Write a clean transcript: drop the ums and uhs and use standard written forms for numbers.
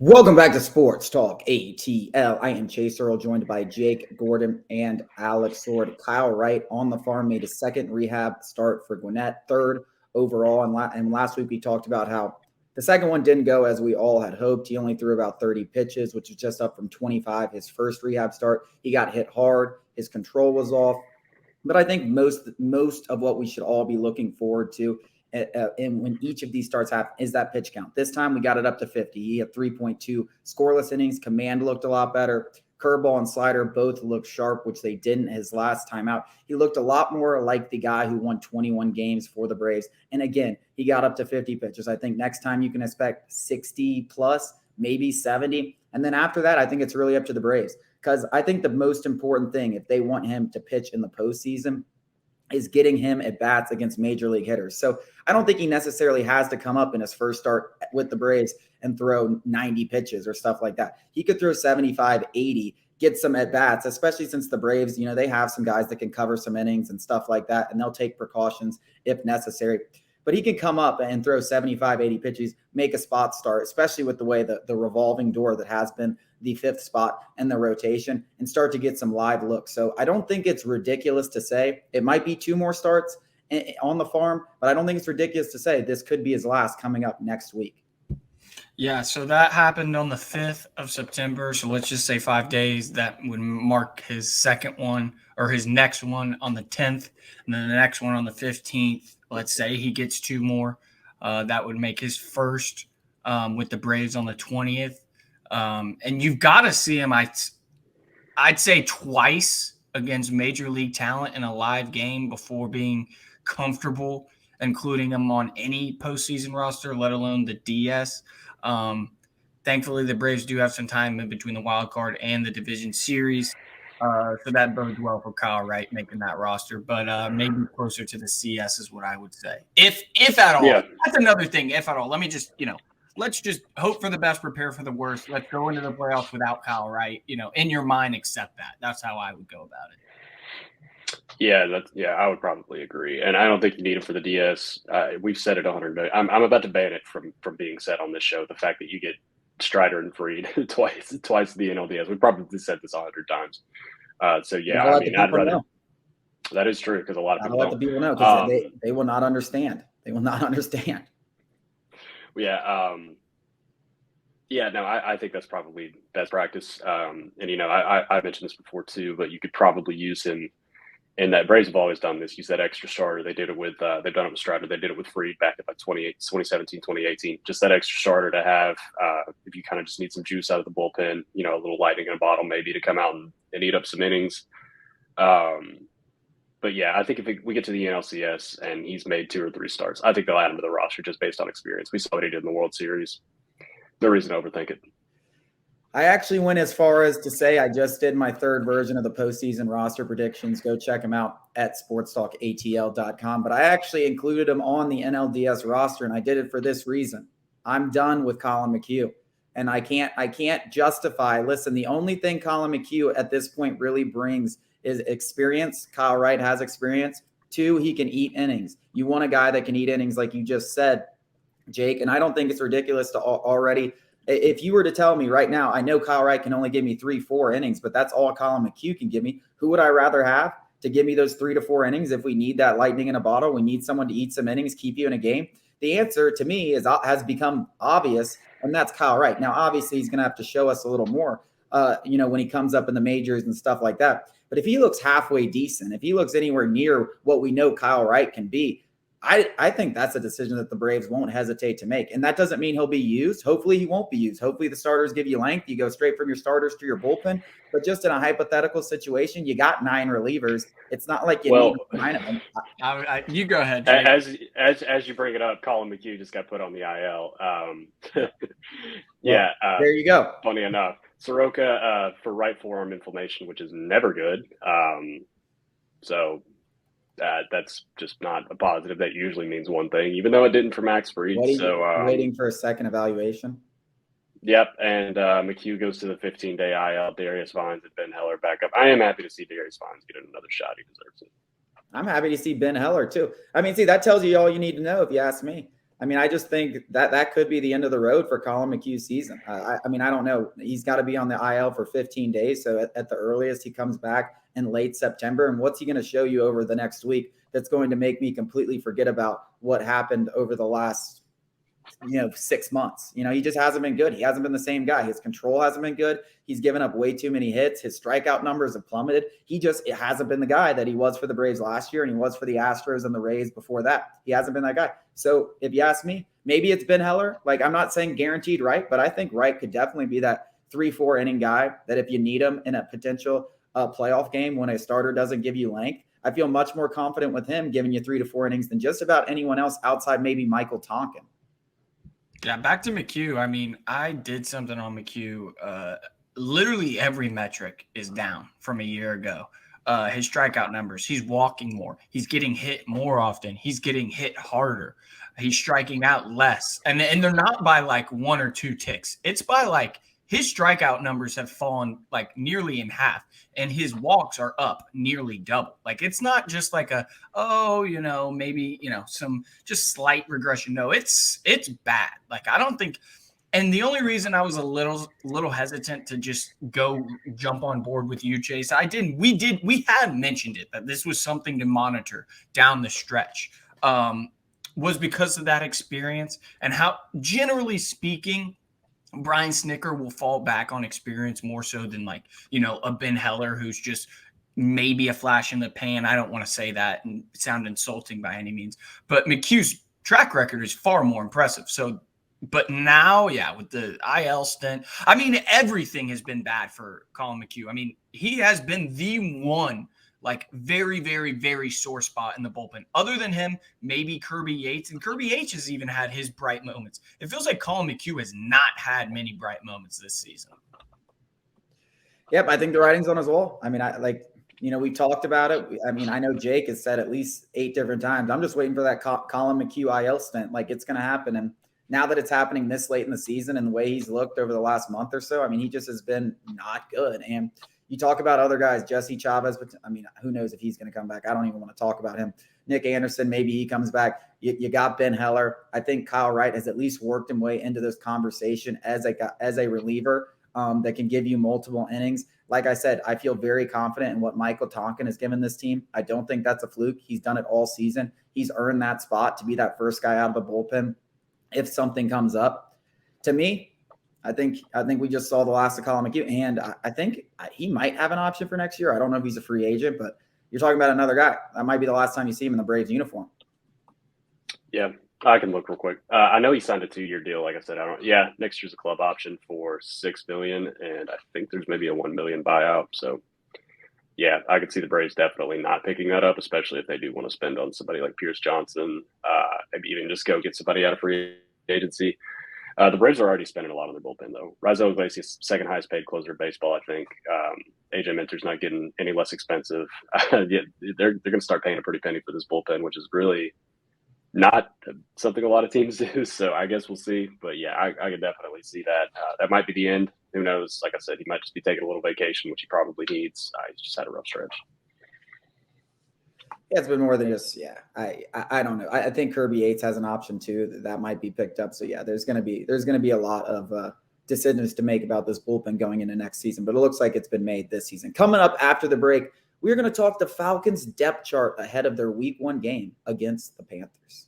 Welcome back to Sports Talk ATL. I am Chase Earl, joined by Jake Gordon and Alex Sword. Kyle Wright on the farm made his second rehab start for Gwinnett, third overall. And last week we talked about how the second one didn't go as we all had hoped. He only threw about 30 pitches, which is just up from 25 his first rehab start. He got hit hard. His control was off. But I think most of what we should all be looking forward to and when each of these starts happen is that pitch count. This time we got it up to 50. He had 3.2 scoreless innings. Command looked a lot better. Curveball and slider both looked sharp, which they didn't his last time out. He looked a lot more like the guy who won 21 games for the Braves. And again, he got up to 50 pitches. I think next time you can expect 60 plus, maybe 70. And then after that, I think it's really up to the Braves. Because I think the most important thing, if they want him to pitch in the postseason, is getting him at bats against major league hitters. So I don't think he necessarily has to come up in his first start with the Braves and throw 90 pitches or stuff like that. He could throw 75, 80, get some at bats, especially since the Braves, they have some guys that can cover some innings and stuff like that, and they'll take precautions if necessary. But he can come up and throw 75, 80 pitches, make a spot start, especially with the way the revolving door that has been the fifth spot in the rotation, and start to get some live looks. So I don't think it's ridiculous to say it might be two more starts on the farm, but I don't think it's ridiculous to say this could be his last coming up next week. Yeah, so that happened on the 5th of September. So let's just say 5 days. That would mark his second one or his next one on the 10th, and then the next one on the 15th. Let's say he gets two more. That would make his first with the Braves on the 20th. And you've got to see him, I'd say twice against major league talent in a live game before being comfortable including him on any postseason roster, let alone the DS. Thankfully, the Braves do have some time in between the wild card and the division series. So that bodes well for Kyle Wright making that roster, but maybe closer to the CS is what I would say. If at all. Yeah. That's another thing, if at all. Let me just, let's just hope for the best, prepare for the worst. Let's go into the playoffs without Kyle Wright. In your mind, accept that. That's how I would go about it. Yeah, I would probably agree. And I don't think you need him for the DS. We've said it 100 million. I'm about to ban it from being said on this show. The fact that you get Strider and Fried twice the NLDS. We probably said this 100 times. I'd rather know. That is true because a lot of people let the people know because they will not understand. They will not understand. Yeah. I think that's probably best practice. I mentioned this before too, but you could probably use him. And that Braves have always done this. Use that extra starter. They did it with they've done it with Strider. They did it with Fried back in like 2017, 2018. Just that extra starter to have if you kind of just need some juice out of the bullpen, a little lightning in a bottle maybe to come out and eat up some innings. But yeah, I think if we get to the NLCS and he's made 2 or 3 starts, I think they'll add him to the roster just based on experience. We saw what he did in the World Series. No reason to overthink it. I actually went as far as to say I just did my third version of the postseason roster predictions. Go check them out at sportstalkatl.com. But I actually included them on the NLDS roster, and I did it for this reason. I'm done with Colin McHugh, and I can't justify. Listen, the only thing Colin McHugh at this point really brings is experience. Kyle Wright has experience. 2, he can eat innings. You want a guy that can eat innings, like you just said, Jake. And I don't think it's ridiculous to already. If you were to tell me right now, I know Kyle Wright can only give me 3-4 innings, but that's all Colin McHugh can give me. Who would I rather have to give me those 3 to 4 innings if we need that lightning in a bottle? We need someone to eat some innings, keep you in a game. The answer to me has become obvious, and that's Kyle Wright. Now, obviously, he's going to have to show us a little more, when he comes up in the majors and stuff like that. But if he looks halfway decent, if he looks anywhere near what we know Kyle Wright can be, I think that's a decision that the Braves won't hesitate to make. And that doesn't mean he'll be used. Hopefully he won't be used. Hopefully the starters give you length. You go straight from your starters to your bullpen. But just in a hypothetical situation, you got 9 relievers. It's not like you need 9 of them. You go ahead, Jake. As you bring it up, Colin McHugh just got put on the IL. There you go. Funny enough. Soroka for right forearm inflammation, which is never good. That's just not a positive. That usually means one thing, even though it didn't for Max Fried. Waiting for a second evaluation. Yep, and McHugh goes to the 15-day IL. Darius Vines and Ben Heller back up. I am happy to see Darius Vines get another shot. He deserves it. I'm happy to see Ben Heller too. I mean, see, that tells you all you need to know if you ask me. I mean, I just think that could be the end of the road for Colin McHugh's season. I mean, I don't know. He's got to be on the IL for 15 days. So at the earliest, he comes back in late September. And what's he going to show you over the next week that's going to make me completely forget about what happened over the last 6 months? He just hasn't been good. He hasn't been the same guy. His control hasn't been good. He's given up way too many hits. His strikeout numbers have plummeted. It hasn't been the guy that he was for the Braves last year, and he was for the Astros and the Rays before that. He hasn't been that guy. So if you ask me, maybe it's Ben Heller. Like, I'm not saying guaranteed Wright, but I think Wright could definitely be that 3-4 inning guy that if you need him in a potential playoff game when a starter doesn't give you length, I feel much more confident with him giving you 3 to 4 innings than just about anyone else outside maybe Michael Tonkin. Yeah, back to McHugh. I mean, I did something on McHugh. Literally every metric is down from a year ago. His strikeout numbers, he's walking more. He's getting hit more often. He's getting hit harder. He's striking out less. And they're not by like 1 or 2 ticks. It's by like his strikeout numbers have fallen like nearly in half, and his walks are up nearly double. Like, it's not just like maybe, some just slight regression. No, it's bad. Like, I don't think. And the only reason I was a little hesitant to just go jump on board with you, Chase, we had mentioned it, that this was something to monitor down the stretch, was because of that experience and how, generally speaking, Brian Snicker will fall back on experience more so than a Ben Heller who's just maybe a flash in the pan. I don't want to say that and sound insulting by any means, but McHugh's track record is far more impressive. So, but now, with the IL stint, I mean, everything has been bad for Colin McHugh. I mean, he has been the one very, very, very sore spot in the bullpen. Other than him, maybe Kirby Yates. And Kirby Yates has even had his bright moments. It feels like Colin McHugh has not had many bright moments this season. Yep, I think the writing's on his wall. I mean, we talked about it. I mean, I know Jake has said at least 8 different times. I'm just waiting for that Colin McHugh IL stint. It's going to happen. And now that it's happening this late in the season and the way he's looked over the last month or so, I mean, he just has been not good. And you talk about other guys, Jesse Chavez, but I mean, who knows if he's going to come back? I don't even want to talk about him. Nick Anderson, maybe he comes back. You got Ben Heller. I think Kyle Wright has at least worked his way into this conversation as a reliever that can give you multiple innings. Like I said, I feel very confident in what Michael Tonkin has given this team. I don't think that's a fluke. He's done it all season. He's earned that spot to be that first guy out of the bullpen if something comes up. To me, I think we just saw the last of Colin McHugh, and I think he might have an option for next year. I don't know if he's a free agent, but you're talking about another guy. That might be the last time you see him in the Braves uniform. Yeah, I can look real quick. I know he signed a 2-year deal. Like I said, next year's a club option for $6 million, and I think there's maybe a $1 million buyout. So, yeah, I could see the Braves definitely not picking that up, especially if they do want to spend on somebody like Pierce Johnson, maybe even just go get somebody out of free agency. The Braves are already spending a lot on their bullpen, though. Raisel Iglesias, second highest paid closer in baseball, I think. AJ Minter's not getting any less expensive. They're going to start paying a pretty penny for this bullpen, which is really not something a lot of teams do. So I guess we'll see. But yeah, I could definitely see that. That might be the end. Who knows? Like I said, he might just be taking a little vacation, which he probably needs. He's just had a rough stretch. Yeah, it's been more than just, I don't know. I think Kirby Yates has an option too that might be picked up. So yeah, there's going to be a lot of decisions to make about this bullpen going into next season, but it looks like it's been made this season. Coming up after the break, we're going to talk the Falcons depth chart ahead of their week 1 game against the Panthers.